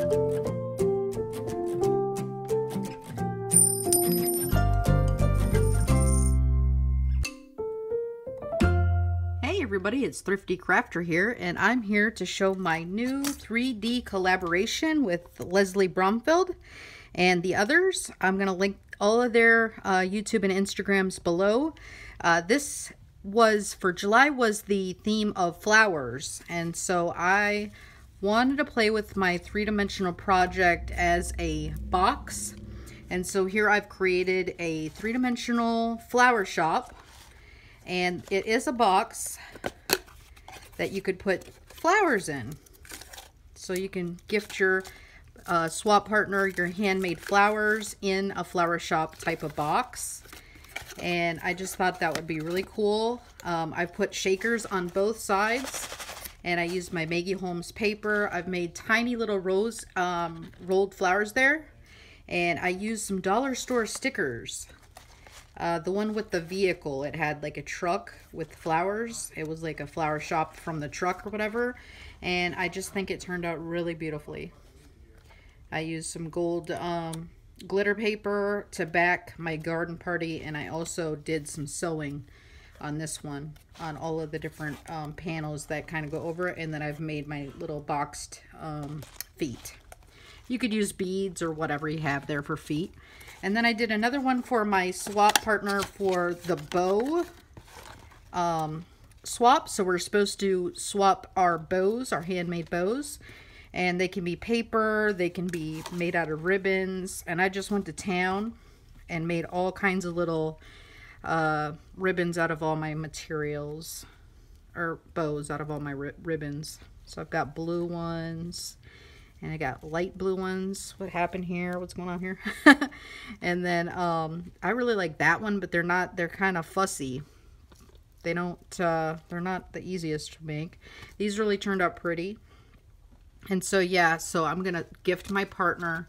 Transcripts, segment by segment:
Hey everybody, it's Thrifty Crafter here, and I'm here to show my new 3D collaboration with Lesley Bromfield and the others. I'm going to link all of their YouTube and Instagrams below. This was, for July, was the theme of flowers, and so I wanted to play with my three-dimensional project as a box. And so here I've created a three-dimensional flower shop. And it is a box that you could put flowers in. So you can gift your swap partner your handmade flowers in a flower shop type of box. And I just thought that would be really cool. I've put shakers on both sides. And I used my Maggie Holmes paper. I've made tiny little rose rolled flowers there. And I used some dollar store stickers. The one with the vehicle, it had like a truck with flowers. It was like a flower shop from the truck or whatever. And I just think it turned out really beautifully. I used some gold glitter paper to back my garden party. And I also did some sewing on this one, on all of the different panels that kind of go over it. And then I've made my little boxed feet. You could use beads or whatever you have there for feet. And then I did another one for my swap partner for the bow swap. So we're supposed to swap our bows, our handmade bows. And they can be paper, they can be made out of ribbons. And I just went to town and made all kinds of little ribbons out of all my materials. Or bows out of all my ribbons. So I've got blue ones. And I got light blue ones. What happened here? What's going on here? And then I really like that one, but they're kind of fussy. They're not the easiest to make. These really turned out pretty. And so yeah, so I'm gonna gift my partner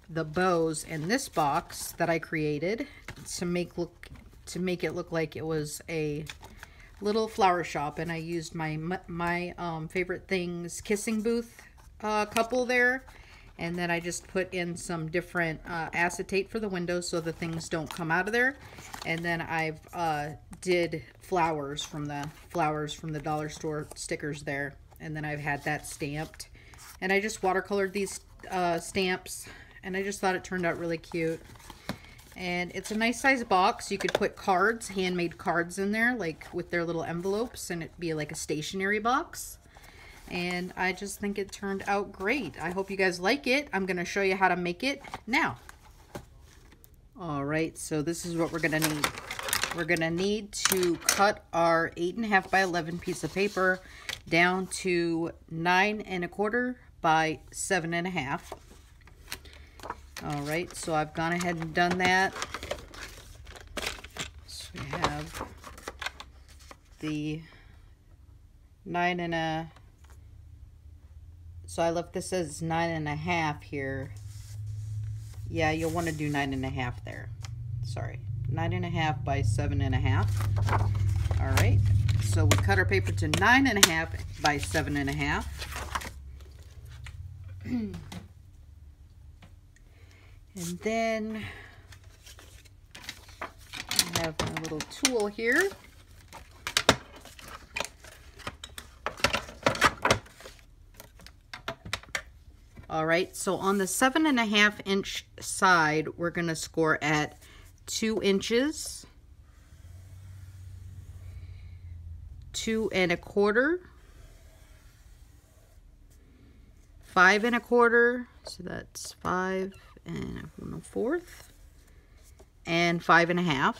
the bows in this box that I created to make it look like it was a little flower shop. And I used my favorite things kissing booth couple there, and then I just put in some different acetate for the windows so the things don't come out of there. And then I've did flowers from the dollar store stickers there, and then I've had that stamped, and I just watercolored these stamps, and I just thought it turned out really cute. And it's a nice size box. You could put cards, handmade cards in there, like with their little envelopes, and it'd be like a stationery box. And I just think it turned out great. I hope you guys like it. I'm going to show you how to make it now. Alright, so this is what we're going to need. We're going to need to cut our 8.5 by 11 piece of paper down to 9 1/4 by 7.5. Alright, so I've gone ahead and done that. So we have the 9 So I left this as 9.5 here. Yeah, you'll want to do 9.5 there. Sorry, 9.5 by 7.5. All right, so we cut our paper to 9.5 by 7.5. And then I have my little tool here. All right, so on the 7.5 inch side, we're going to score at 2 inches, 2 1/4, 5 1/4, so that's 5 1/4, and 5 1/2.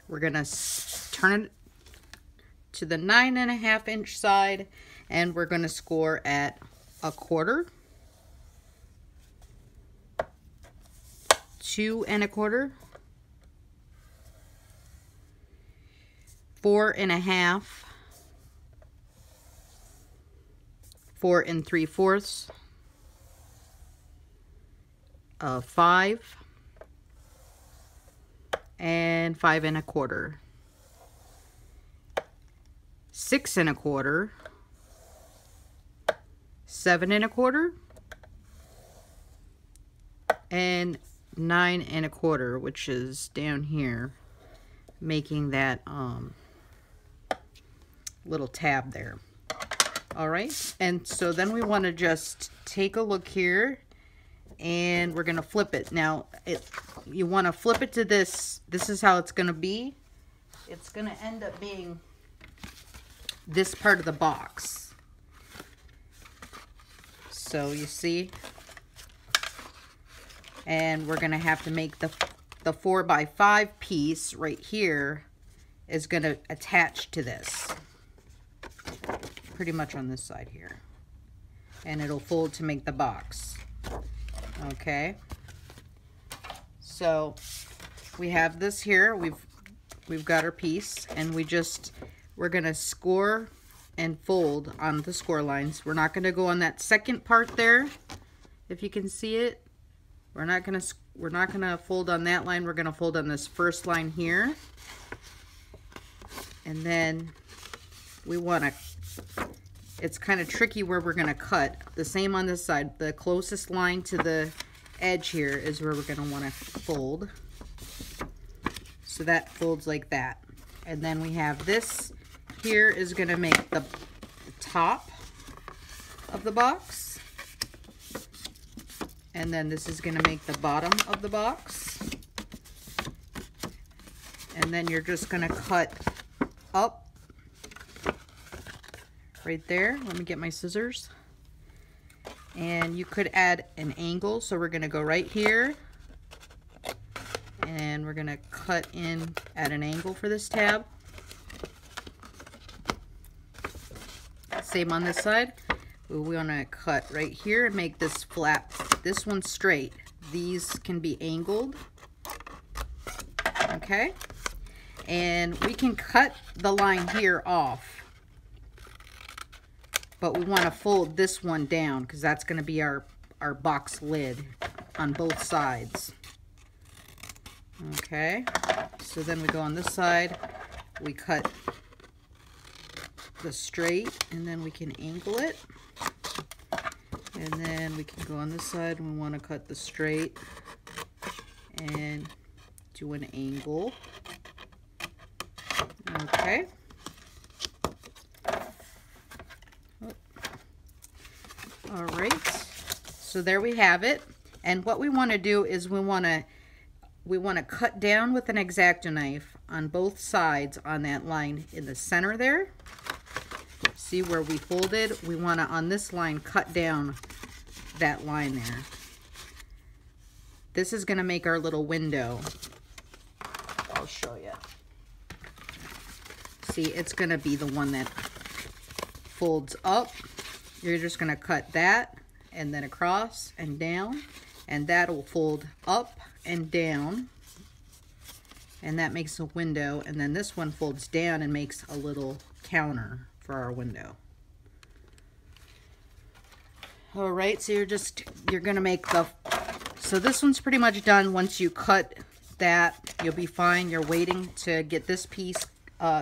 We're going to turn it to the 9.5 inch side, and we're going to score at 1/4. 2 1/4, 4 1/2, 4 3/4, 5, and 5 1/4, 6 1/4, 7 1/4, and 9 1/4, which is down here, making that little tab there. All right, and so then we want to just take a look here, and we're going to flip it. Now, you want to flip it to this. This is how it's going to be. It's going to end up being this part of the box. So you see, and we're going to have to make the 4x5 piece right here is going to attach to this, pretty much on this side here, and it'll fold to make the box. Okay, so we have this here. We've got our piece, and we're gonna score and fold on the score lines. We're not gonna go on that second part there, if you can see it. We're not gonna fold on that line. We're gonna fold on this first line here, and then we want to, it's kind of tricky where we're going to cut. The same on this side. The closest line to the edge here is where we're going to want to fold. So that folds like that. And then we have this here is going to make the top of the box. And then this is going to make the bottom of the box. And then you're just going to cut up right there. Let me get my scissors. And you could add an angle, so we're going to go right here, and we're going to cut in at an angle for this tab. Same on this side. We want to cut right here and make this flat, this one straight. These can be angled. Okay, and we can cut the line here off, but we want to fold this one down because that's going to be our box lid on both sides. Okay, so then we go on this side, we cut the straight, and then we can angle it. And then we can go on this side, and we want to cut the straight and do an angle. Okay. All right, so there we have it. And what we want to do is we want to cut down with an X-Acto knife on both sides on that line in the center there. See where we folded? We want to, on this line, cut down that line there. This is going to make our little window. I'll show you. See, it's going to be the one that folds up. You're just going to cut that and then across and down, and that will fold up and down, and that makes a window. And then this one folds down and makes a little counter for our window. All right, so you're going to make so this one's pretty much done. Once you cut that, you'll be fine. You're waiting to get this piece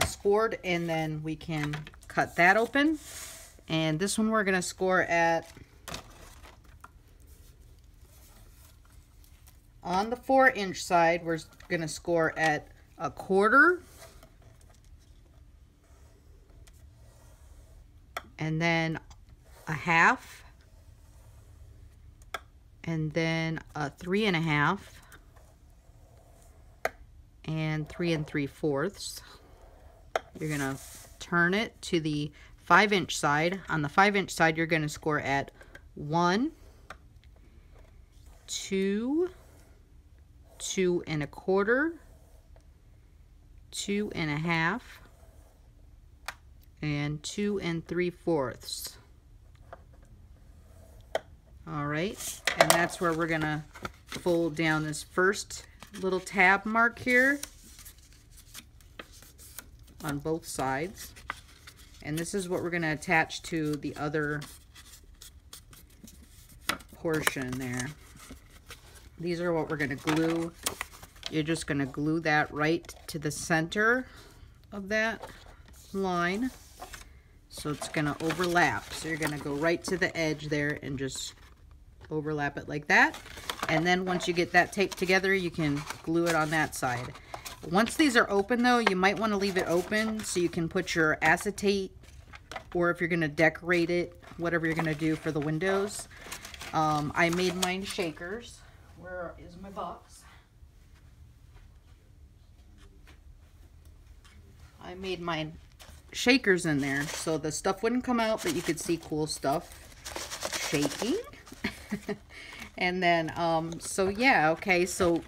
scored, and then we can cut that open. And this one we're going to score at, on the 4-inch side, we're going to score at 1/4. And then 1/2. And then 3 1/2. And 3 3/4. You're going to turn it to the 5-inch side. On the 5-inch side, you're going to score at 1, 2, 2 1/4, 2 1/2, and 2 3/4. All right, and that's where we're going to fold down this first little tab mark here on both sides. And this is what we're going to attach to the other portion there. These are what we're going to glue. You're just going to glue that right to the center of that line. So it's going to overlap. So you're going to go right to the edge there and just overlap it like that. And then once you get that taped together, you can glue it on that side. Once these are open though, you might want to leave it open so you can put your acetate, or if you're going to decorate it, whatever you're going to do for the windows. I made mine shakers. Where is my box? I made mine shakers in there so the stuff wouldn't come out, but you could see cool stuff shaking. And then, so yeah, okay, so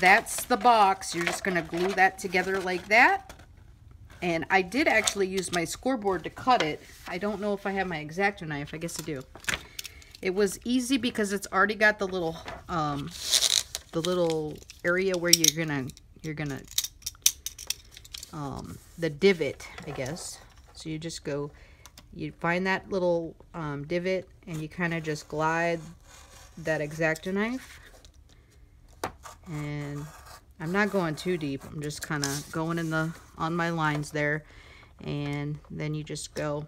that's the box. You're just going to glue that together like that. And I did actually use my scoreboard to cut it. I don't know if I have my X-Acto knife. I guess I do. It was easy because it's already got the little area where the divot, I guess. So you just go, you find that little divot and you kind of just glide that X-Acto knife. And I'm not going too deep. I'm just kind of going on my lines there. And then you just go.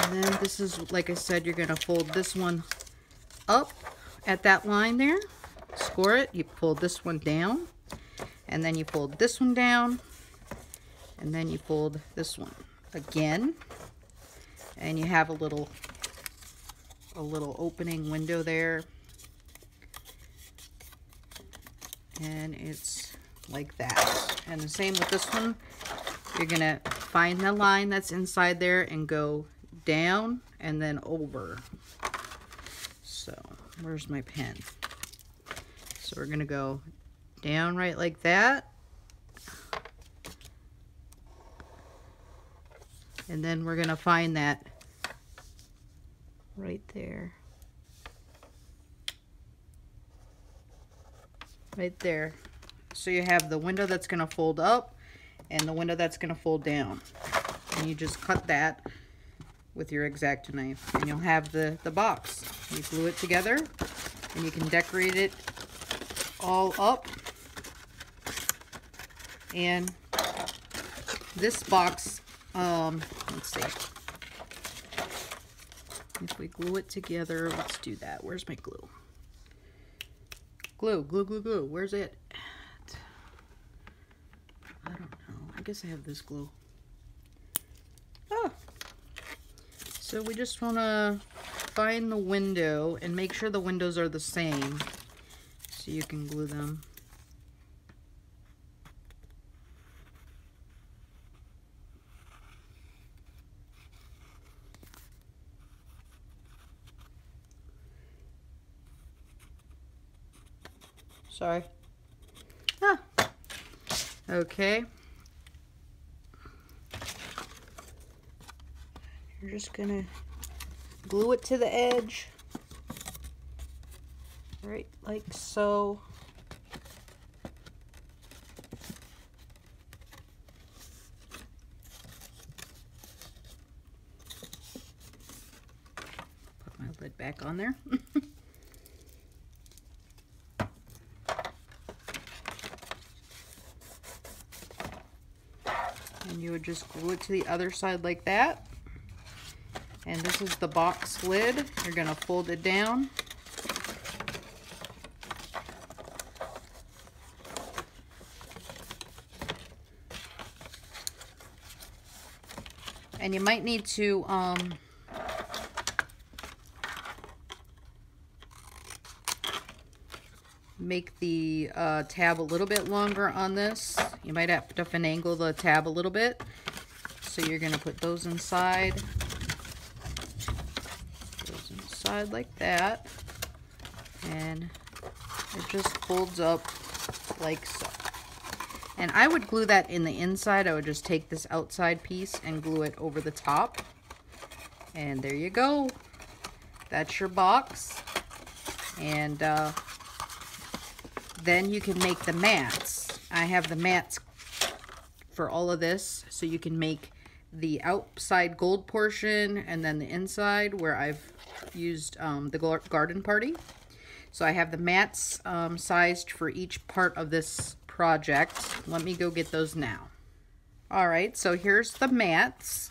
And then this is, like I said, you're going to fold this one up at that line there. Score it. You pull this one down. And then you fold this one down. And then you fold this one again. And you have a little opening window there. And it's like that. And the same with this one. You're going to find the line that's inside there and go down and then over. So, where's my pen? So we're going to go down right like that. And then we're going to find that right there. Right there. So you have the window that's going to fold up and the window that's going to fold down. And you just cut that with your X-Acto knife. And you'll have the box. You glue it together and you can decorate it all up. And this box, let's see. If we glue it together, let's do that. Where's my glue? Glue, glue, glue, glue. Where's it? I don't know. I guess I have this glue. Oh. So we just want to find the window and make sure the windows are the same so you can glue them. Sorry. Ah. Okay. You're just gonna glue it to the edge. Right like so. Put my lid back on there. And you would just glue it to the other side like that. And this is the box lid. You're going to fold it down. And you might need to make the tab a little bit longer on this. You might have to finagle the tab a little bit. So you're going to put those inside. Those inside like that. And it just folds up like so. And I would glue that in the inside. I would just take this outside piece and glue it over the top. And there you go. That's your box. And then you can make the mats. I have the mats for all of this, so you can make the outside gold portion and then the inside where I've used the garden party. So I have the mats sized for each part of this project. Let me go get those now. All right, so here's the mats.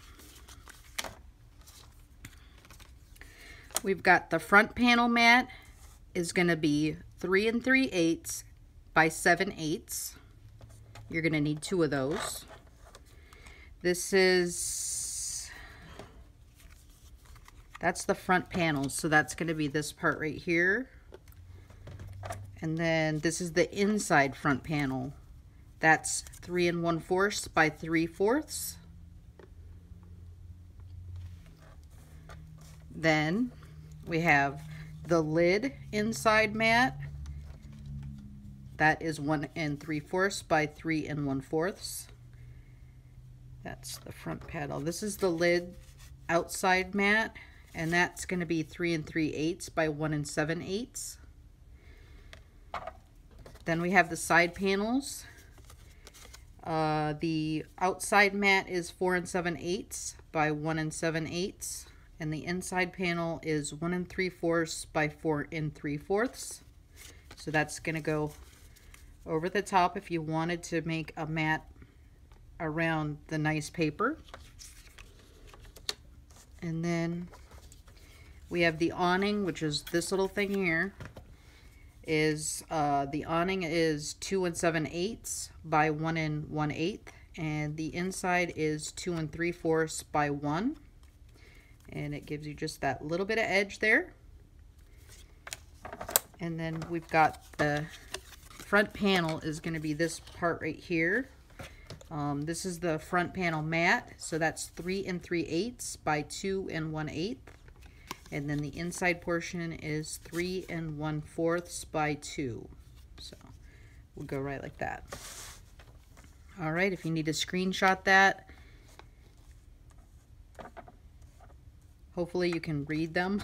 We've got the front panel mat is going to be 3 3/8 by 7/8. You're going to need 2 of those. This is, that's the front panel, so that's going to be this part right here. And then this is the inside front panel. That's 3 1/4 by 3/4. Then we have the lid inside mat. That is 1 3/4 by 3 1/4. That's the front panel. This is the lid outside mat, and that's going to be 3 3/8 by 1 7/8. Then we have the side panels. The outside mat is 4 7/8 by 1 7/8. And the inside panel is 1 3/4 by 4 3/4. So that's going to go over the top if you wanted to make a mat around the nice paper. And then we have the awning, which is this little thing here. The awning is 2 7/8 by 1 1/8, and the inside is 2 3/4 by 1. And it gives you just that little bit of edge there. And then we've got the front panel is going to be this part right here. This is the front panel mat, so that's 3 3/8 by 2 1/8. And then the inside portion is 3 1/4 by 2. So we'll go right like that. All right, if you need to screenshot that, hopefully you can read them.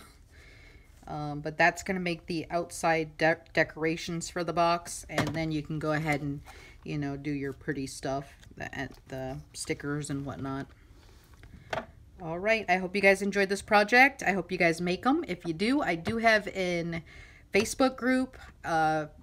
But that's going to make the outside decorations for the box, and then you can go ahead and, you know, do your pretty stuff, the stickers and whatnot. All right, I hope you guys enjoyed this project. I hope you guys make them. If you do, I do have a Facebook group.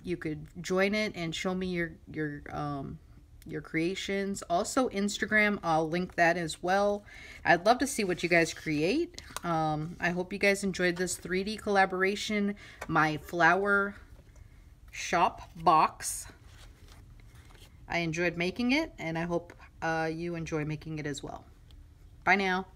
You could join it and show me your creations. Also Instagram, I'll link that as well. I'd love to see what you guys create. I hope you guys enjoyed this 3D collaboration, my flower shop box. I enjoyed making it, and I hope you enjoy making it as well. Bye now.